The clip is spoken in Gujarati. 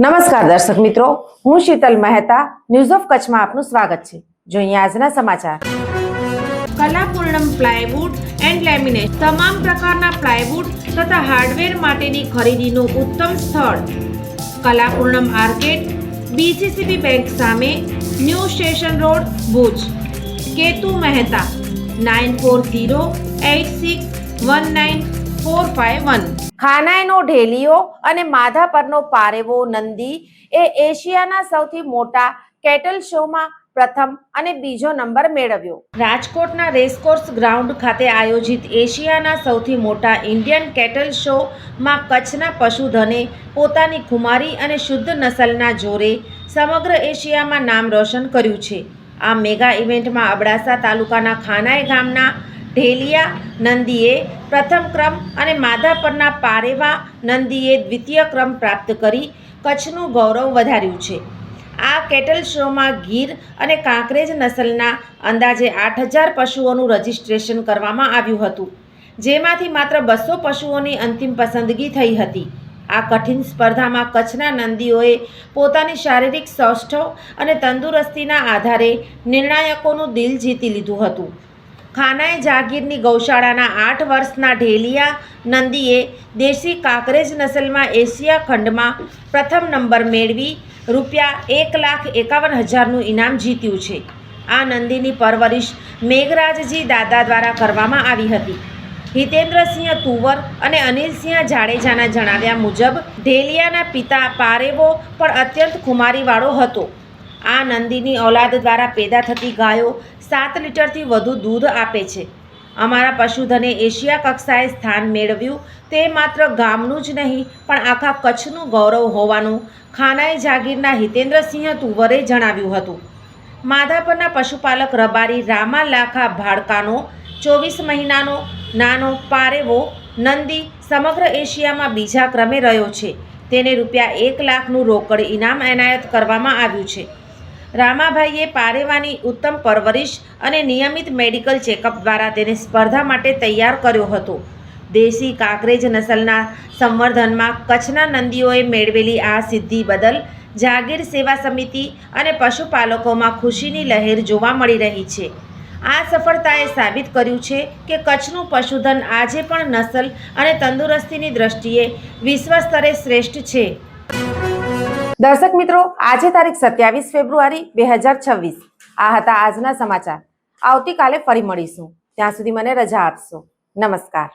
નમસ્કાર દર્શક મિત્રો, હું શીતલ મહેતા ન્યૂઝ ઓફ કચ્છમાં આપનું સ્વાગત છે। જોઈએ આજના સમાચાર। કલાપૂર્ણમ પ્લાયવુડ એન્ડ લેમિનેટ તમામ પ્રકારના પ્લાયવુડ તથા હાર્ડવેર માટેની ખરીદીનું ઉત્તમ સ્થળ કલાપૂર્ણમ આર્કેડ, બીસીસીબી બેંક સામે, new station road, Bhuj. Ketu Mehta 9408619451। ખાનાઈનો ઢેલિયો અને માધાપરનો પારેવો નંદી એ એશિયાના સૌથી મોટા કેટલ શોમાં પ્રથમ અને બીજો નંબર મેળવ્યો। રાજકોટના રેસકોર્સ ગ્રાઉન્ડ ખાતે આયોજિત એશિયાના સૌથી મોટા ઇન્ડિયન કેટલ શોમાં કચ્છના પશુધને પોતાની ખુમારી અને શુદ્ધ નસલના જોરે સમગ્ર એશિયામાં નામ રોશન કર્યું છે। આ મેગા ઇવેન્ટમાં અબડાસા તાલુકાના ખાનાઈ ગામના ઢેલિયા નંદીએ પ્રથમ ક્રમ અને માધાપરના પારેવા નંદીએ દ્વિતીય ક્રમ પ્રાપ્ત કરી કચ્છનું ગૌરવ વધાર્યું છે। આ કેટલ શોમાં ગીર અને કાંકરેજ નસલના અંદાજે 8000 પશુઓનું રજીસ્ટ્રેશન કરવામાં આવ્યું હતું, જેમાંથી માત્ર 200 પશુઓની અંતિમ પસંદગી થઈ હતી। આ કઠિન સ્પર્ધામાં કચ્છના નંદીઓએ પોતાની શારીરિક સૌષ્ઠવ અને તંદુરસ્તીના આધારે નિર્ણાયકોનું દિલ જીતી લીધું હતું। ખાનાઈ જાગીરની ગૌશાળાના 8 વર્ષના ઢેલિયા નંદીએ દેશી કાંકરેજ નસલમાં એશિયા ખંડમાં પ્રથમ નંબર મેળવી ₹1,51,000નું ઇનામ જીત્યું છે। આ નંદીની પરવરિશ મેઘરાજજી દાદા દ્વારા કરવામાં આવી હતી। હિતેન્દ્રસિંહ તુવર અને અનિલસિંહ જાડેજાના જણાવ્યા મુજબ ઢેલિયાના પિતા પારેવો પણ અત્યંત ખુમારીવાળો હતો। આ નંદીની ઓલાદ દ્વારા પેદા થતી ગાયો 7 લીટરથી વધુ દૂધ આપે છે। અમારા પશુધને એશિયા કક્ષાએ સ્થાન મેળવ્યું તે માત્ર ગામનું જ નહીં પણ આખા કચ્છનું ગૌરવ હોવાનું ખાનાઈ જાગીરના હિતેન્દ્રસિંહ તુવરે જણાવ્યું હતું। માધાપરના પશુપાલક રબારી રામા લાખા ભાડકાનો 24 મહિનાનો નાનો પારેવો નંદી સમગ્ર એશિયામાં બીજા ક્રમે રહ્યો છે। તેને ₹1 લાખનું રોકડ ઇનામ એનાયત કરવામાં આવ્યું છે। રામાભાઈએ પારેવાની ઉત્તમ પરવરિશ અને નિયમિત મેડિકલ ચેકઅપ દ્વારા તેને સ્પર્ધા માટે તૈયાર કર્યો હતો। દેશી કાંકરેજ નસલના સંવર્ધનમાં કચ્છના નંદીઓએ મેળવેલી આ સિદ્ધિ બદલ જાગીર સેવા સમિતિ અને પશુપાલકોમાં ખુશીની લહેર જોવા મળી રહી છે। આ સફળતાએ સાબિત કર્યું છે કે કચ્છનું પશુધન આજે પણ નસલ અને તંદુરસ્તીની દ્રષ્ટિએ વિશ્વ સ્તરે શ્રેષ્ઠ છે। દર્શક મિત્રો, આજે તારીખ 27 ફેબ્રુઆરી 2026 આ હતા આજના સમાચાર। આવતીકાલે ફરી મળીશું, ત્યાં સુધી મને રજા આપશો। નમસ્કાર।